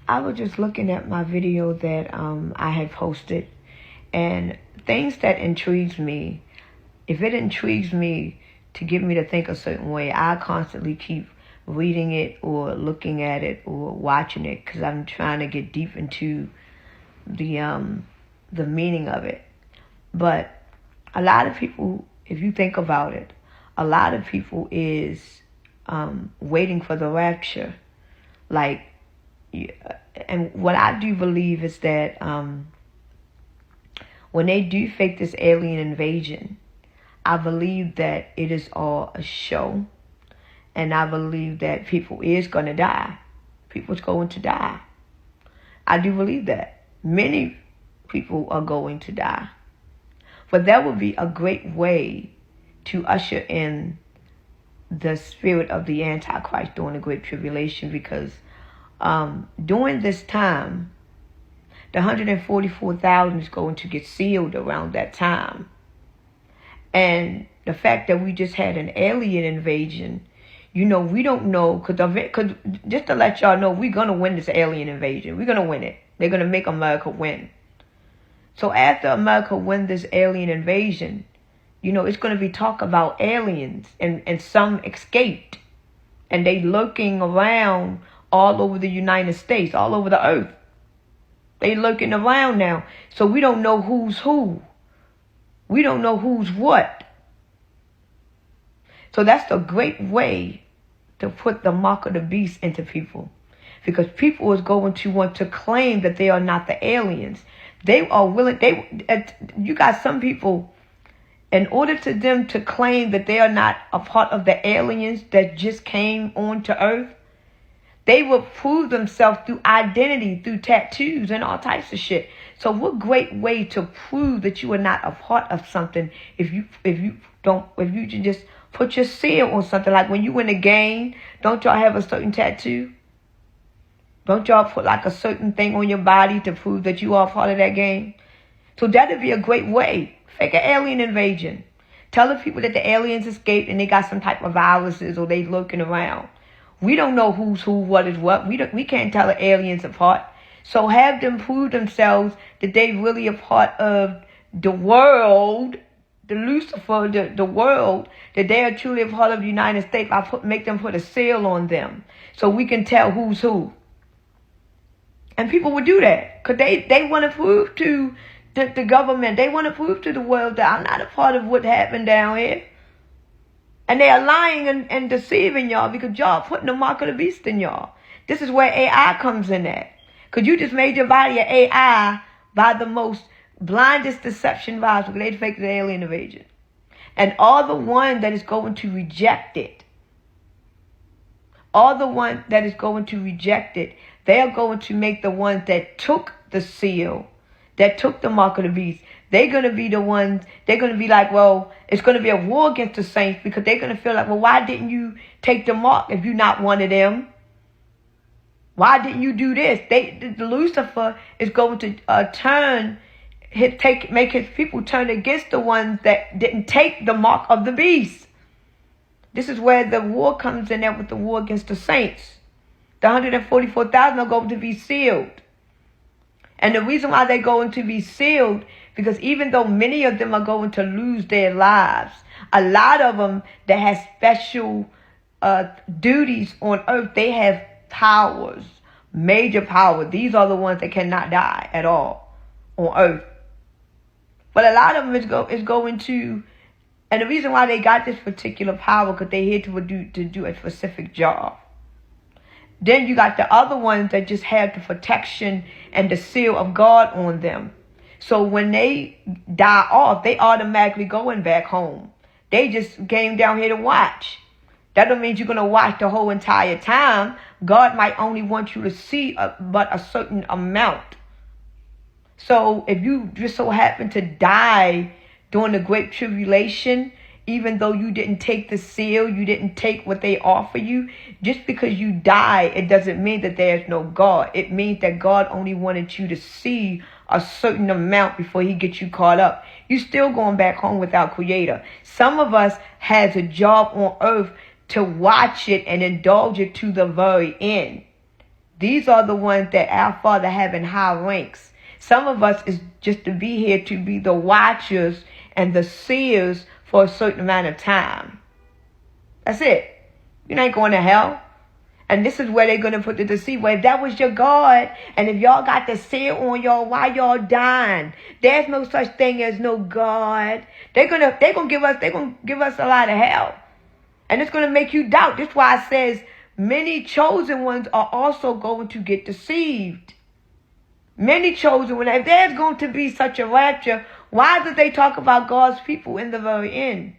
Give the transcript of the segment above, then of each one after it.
I was just looking at my video that I had posted, and things that intrigues me. If it intrigues me to get me to think a certain way, I constantly keep reading it or looking at it or watching it because I'm trying to get deep into the meaning of it. But a lot of people, if you think about it, a lot of people is waiting for the rapture. Like, and what I do believe is that when they do fake this alien invasion, I believe that it is all a show. And I believe that people is going to die. People's going to die. I do believe that. Many people are going to die. But that would be a great way to usher in the spirit of the Antichrist during the Great Tribulation, because during this time, the 144,000 is going to get sealed around that time. And the fact that we just had an alien invasion, we don't know, because just to let y'all know, we're going to win this alien invasion. We're going to win it. They're going to make America win. So after America wins this alien invasion, it's going to be talk about aliens, and some escaped. And they lurking around all over the United States, all over the earth. They lurking around now. So we don't know who's who. We don't know who's what. So that's a great way to put the mark of the beast into people. Because people is going to want to claim that they are not the aliens. They are willing. You got some people, in order to them to claim that they are not a part of the aliens that just came onto Earth, they will prove themselves through identity, through tattoos and all types of shit. So what great way to prove that you are not a part of something if you can just put your seal on something. Like when you in a game, don't y'all have a certain tattoo? Don't y'all put like a certain thing on your body to prove that you are a part of that game? So that'd be a great way. Fake an alien invasion. Tell the people that the aliens escaped and they got some type of viruses or they lurking around. We don't know who's who, what is what. We can't tell the aliens apart. So have them prove themselves that they really a part of the world, the Lucifer, the world, that they are truly a part of the United States. Make them put a seal on them so we can tell who's who. And people would do that because they want to prove to the government, they want to prove to the world that I'm not a part of what happened down here. And they are lying and deceiving y'all because y'all putting the mark of the beast in y'all. This is where AI comes in at. Because you just made your body an AI by the most blindest deception vibes because they faked the alien invasion. And all the one that is going to reject it, they are going to make the ones that took the seal, that took the mark of the beast, they're going to be the ones, they're going to be like, well, it's going to be a war against the saints because they're going to feel like, well, why didn't you take the mark if you're not one of them? Why didn't you do this? The Lucifer is going to make his people turn against the ones that didn't take the mark of the beast. This is where the war comes in there with the war against the saints. The 144,000 are going to be sealed. And the reason why they're going to be sealed, because even though many of them are going to lose their lives, a lot of them that have special duties on earth, they have powers, major power. These are the ones that cannot die at all on earth. But a lot of them is going to, and the reason why they got this particular power, because they're here to do a specific job. Then you got the other ones that just have the protection and the seal of God on them. So when they die off, they automatically going back home. They just came down here to watch. That don't mean you're going to watch the whole entire time. God might only want you to see but a certain amount. So if you just so happen to die during the Great Tribulation, even though you didn't take the seal, you didn't take what they offer you, just because you die, it doesn't mean that there's no God. It means that God only wanted you to see a certain amount before he gets you caught up. You're still going back home without Creator. Some of us has a job on earth to watch it and indulge it to the very end. These are the ones that our Father have in high ranks. Some of us is just to be here to be the watchers and the seers for a certain amount of time. That's it. You ain't going to hell. And this is where they're going to put the deceit. Well, if that was your God, and if y'all got the seal on y'all, why y'all dying? There's no such thing as no God. They're gonna give us a lot of hell. And it's going to make you doubt. That's why it says many chosen ones are also going to get deceived. Many chosen ones. If there's going to be such a rapture, why did they talk about God's people in the very end?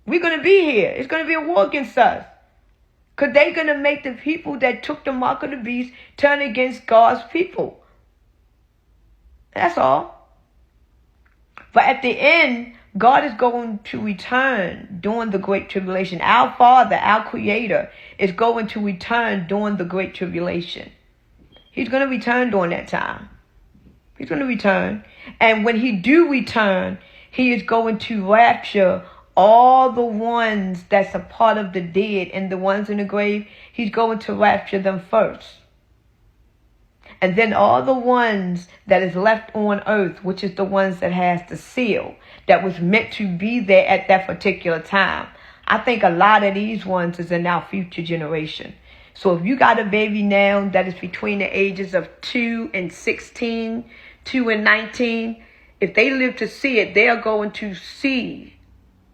We're going to be here. It's going to be a war against us. Because they're going to make the people that took the mark of the beast turn against God's people. That's all. But at the end, God is going to return during the Great Tribulation. Our Father, our Creator, is going to return during the Great Tribulation. He's going to return during that time. He's going to return. And when he do return, he is going to rapture all the ones that's a part of the dead and the ones in the grave. He's going to rapture them first. And then all the ones that is left on earth, which is the ones that has the seal, that was meant to be there at that particular time. I think a lot of these ones is in our future generation. So if you got a baby now that is between the ages of 2 and 16, 2 and 19, if they live to see it, they are going to see.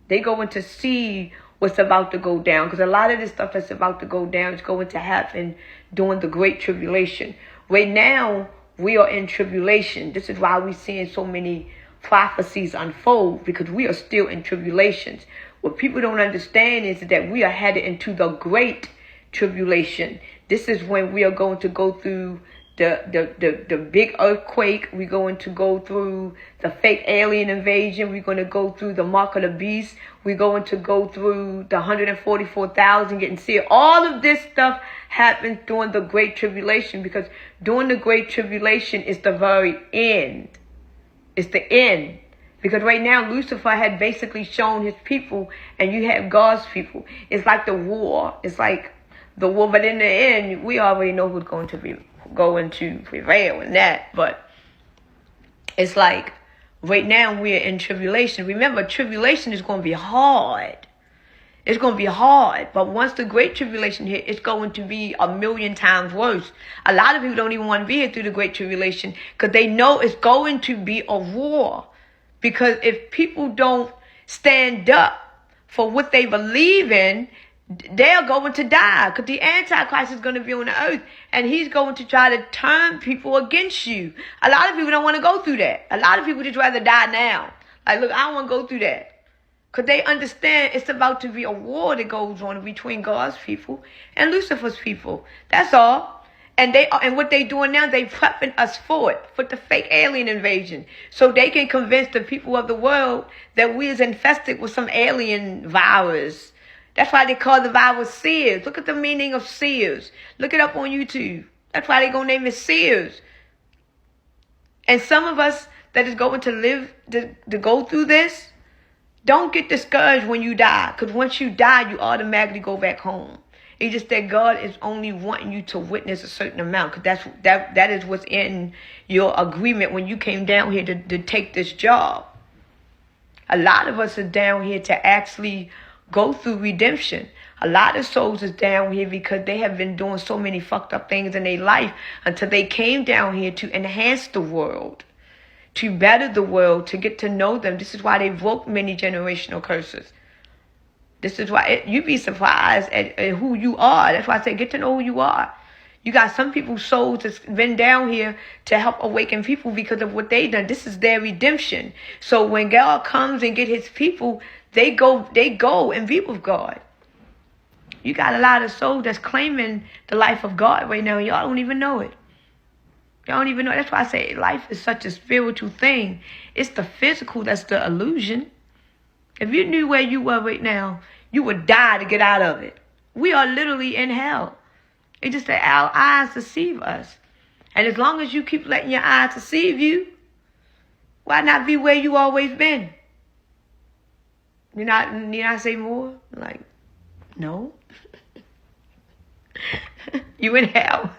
They're going to see what's about to go down. Because a lot of this stuff that's about to go down is going to happen during the Great Tribulation. Right now, we are in tribulation. This is why we're seeing so many prophecies unfold. Because we are still in tribulations. What people don't understand is that we are headed into the Great Tribulation. This is when we are going to go through the big earthquake. We're going to go through the fake alien invasion. We're going to go through the mark of the beast. We're going to go through the 144,000 getting sealed. All of this stuff happens during the Great Tribulation, because during the Great Tribulation is the very end. It's the end. Because right now, Lucifer had basically shown his people, and you have God's people. It's like the war. It's like the war. But in the end, we already know who's going to prevail in that. But it's like right now we're in tribulation. Remember, tribulation is going to be hard. It's going to be hard. But once the Great Tribulation hit, it's going to be 1,000,000 times worse. A lot of people don't even want to be here through the Great Tribulation because they know it's going to be a war. Because if people don't stand up for what they believe in, they're going to die, because the Antichrist is going to be on the earth, and he's going to try to turn people against you. A lot of people don't want to go through that. A lot of people just rather die now. Like, look, I don't want to go through that. Because they understand it's about to be a war that goes on between God's people and Lucifer's people. That's all. And what they doing now, they prepping us for it, for the fake alien invasion. So they can convince the people of the world that we is infested with some alien virus. That's why they call the virus Seers. Look at the meaning of Seers. Look it up on YouTube. That's why they're going to name it Seers. And some of us that is going to live to go through this, don't get discouraged when you die. Because once you die, you automatically go back home. It's just that God is only wanting you to witness a certain amount. Because that is what's in your agreement when you came down here to take this job. A lot of us are down here to actually go through redemption. A lot of souls is down here because they have been doing so many fucked up things in their life until they came down here to enhance the world, to better the world, to get to know them. This is why they broke many generational curses. This is why you'd be surprised at who you are. That's why I say get to know who you are. You got some people's souls that's been down here to help awaken people because of what they done. This is their redemption. So when God comes and get his people, they go and be with God. You got a lot of souls that's claiming the life of God right now. Y'all don't even know it. Y'all don't even know. That's why I say life is such a spiritual thing. It's the physical that's the illusion. If you knew where you were right now, you would die to get out of it. We are literally in hell. It's just that our eyes deceive us. And as long as you keep letting your eyes deceive you, why not be where you always been? Need I say more? Like, no. You in hell.